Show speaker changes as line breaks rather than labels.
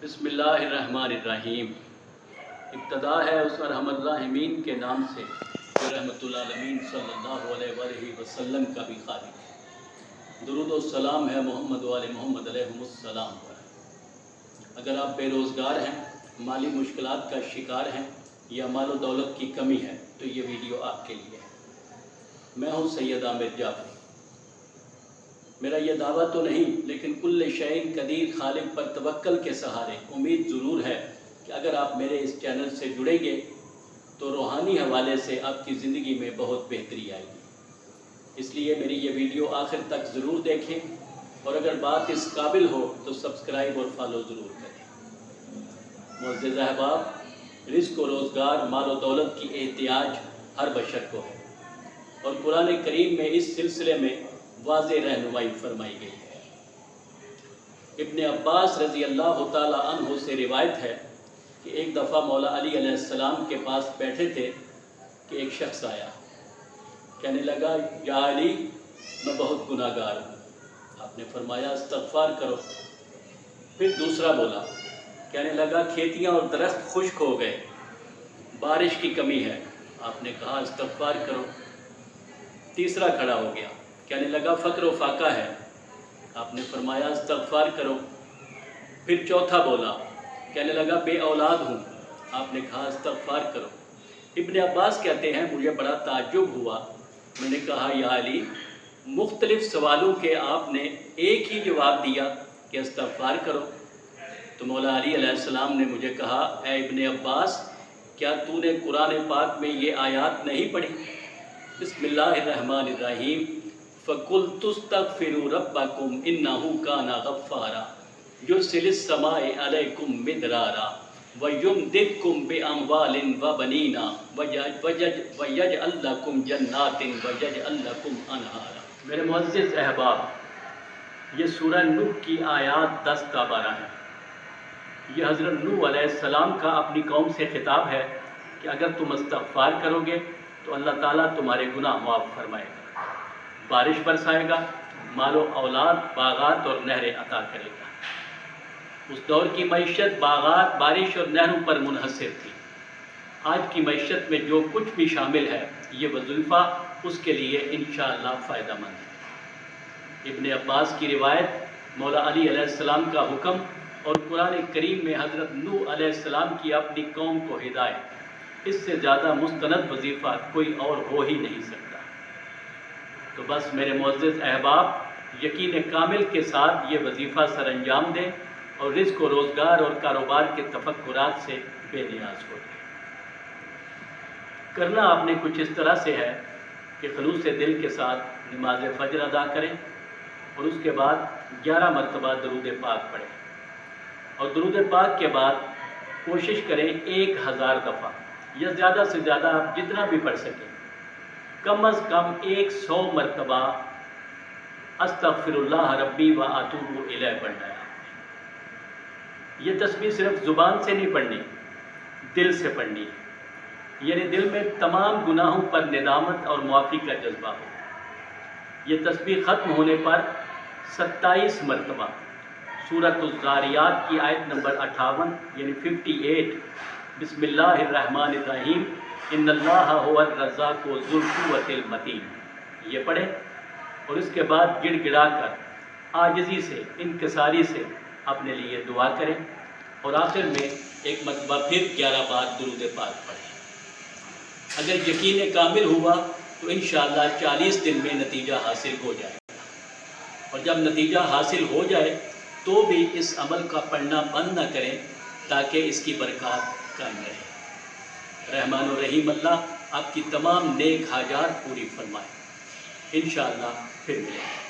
بسم اللہ الرحمن الرحیم۔ ابتدا ہے اس ارحم الراحمین کے نام سے جو رحمت العالمین صلی اللہ علیہ وآلہ وسلم کا بھی خالق ہے۔ درود و سلام ہے محمد وآل محمد علیہ السلام پر۔ اگر آپ بے روزگار ہیں، مالی مشکلات کا شکار ہیں یا مال و دولت کی کمی ہے تو یہ ویڈیو آپ کے لیے ہے۔ میں ہوں سید عامر جعفری۔ میرا یہ دعویٰ تو نہیں، لیکن کل شیء قدیر خالق پر توکل کے سہارے امید ضرور ہے کہ اگر آپ میرے اس چینل سے جڑیں گے تو روحانی حوالے سے آپ کی زندگی میں بہت بہتری آئے گی۔ اس لیے میری یہ ویڈیو آخر تک ضرور دیکھیں، اور اگر بات اس قابل ہو تو سبسکرائب اور فالو ضرور کریں۔ معزز احباب، رزق و روزگار، مال و دولت کی احتیاج ہر بشر کو ہے، اور قرآن کریم میں اس سلسلے میں واضح رہنمائی فرمائی گئی ہے۔ ابن عباس رضی اللہ تعالی عنہ سے روایت ہے کہ ایک دفعہ مولا علی علیہ السلام کے پاس بیٹھے تھے کہ ایک شخص آیا، کہنے لگا یا علی، میں بہت گناہ گار ہوں۔ آپ نے فرمایا استغفار کرو۔ پھر دوسرا بولا، کہنے لگا کھیتیاں اور درخت خشک ہو گئے، بارش کی کمی ہے۔ آپ نے کہا استغفار کرو۔ تیسرا کھڑا ہو گیا، کہنے لگا فقر و فاقہ ہے۔ آپ نے فرمایا استغفار کرو۔ پھر چوتھا بولا، کہنے لگا بے اولاد ہوں۔ آپ نے کہا استغفار کرو۔ ابن عباس کہتے ہیں مجھے بڑا تعجب ہوا۔ میں نے کہا یا علی، مختلف سوالوں کے آپ نے ایک ہی جواب دیا کہ استغفار کرو۔ تو مولا علی علیہ السلام نے مجھے کہا اے ابن عباس، کیا تو نے قرآن پاک میں یہ آیات نہیں پڑھی؟ بسم اللہ الرحمن الرحیم، فَقُلْتُ اسْتَغْفِرُوا رَبَّكُمْ إِنَّهُ كَانَ غَفَّارًا يُرْسِلِ السَّمَاءَ عَلَيْكُمْ مِدْرَارًا وَيُمْدِدْكُمْ بِأَمْوَالٍ وَبَنِينَ وَيَجْعَلْ لَكُمْ جَنَّاتٍ وَيَجْعَلْ لَكُمْ أَنْهَارًا۔ میرے معزز احباب، یہ سورہ نوح کی آیات 10 تا 12 ہیں۔ یہ حضرت نوح علیہ السلام کا اپنی قوم سے خطاب ہے کہ اگر تم استغفار کرو گے تو اللہ تعالیٰ تمہارے گناہ معاف فرمائے گا، بارش برسائے گا، مال و اولاد، باغات اور نہریں عطا کرے گا۔ اس دور کی معیشت باغات، بارش اور نہروں پر منحصر تھی۔ آج کی معیشت میں جو کچھ بھی شامل ہے، یہ وظیفہ اس کے لیے انشاءاللہ فائدہ مند ہے۔ ابن عباس کی روایت، مولا علی علیہ السلام کا حکم اور قرآن کریم میں حضرت نوح علیہ السلام کی اپنی قوم کو ہدایت، اس سے زیادہ مستند وظیفہ کوئی اور ہو ہی نہیں سکتا۔ تو بس میرے معزز احباب، یقین کامل کے ساتھ یہ وظیفہ سر انجام دیں اور رزق و روزگار اور کاروبار کے تفکرات سے بے نیاز ہو جائیں۔ کرنا آپ نے کچھ اس طرح سے ہے کہ خلوص دل کے ساتھ نماز فجر ادا کریں، اور اس کے بعد 11 مرتبہ درود پاک پڑھیں، اور درود پاک کے بعد کوشش کریں 1000 دفعہ یا زیادہ سے زیادہ آپ جتنا بھی پڑھ سکیں، کم از کم 100 مرتبہ استغفر اللہ ربی و اتوب الیہ پڑھنا ہے۔ یہ تسبیح صرف زبان سے نہیں پڑھنی، دل سے پڑھنی ہے، یعنی دل میں تمام گناہوں پر ندامت اور معافی کا جذبہ ہو۔ یہ تسبیح ختم ہونے پر 27 مرتبہ سورۃ الذاریات کی آیت نمبر 58 یعنی 58، بسم اللہ الرحمن الرحیم ان اللہ هو الرزاق ذو القوۃ المتین، یہ پڑھیں، اور اس کے بعد گڑ گڑا کر عاجزی سے، انکساری سے اپنے لیے دعا کریں، اور آخر میں ایک مرتبہ پھر 11 بار درود پاک پڑھیں۔ اگر یقین کامل ہوا تو انشاءاللہ 40 دن میں نتیجہ حاصل ہو جائے گا، اور جب نتیجہ حاصل ہو جائے تو بھی اس عمل کا پڑھنا بند نہ کریں تاکہ اس کی برکات قائم رہے۔ رحمان و رحیم اللہ آپ کی تمام نیک حاجات پوری فرمائے۔ انشاءاللہ پھر ملیں گے۔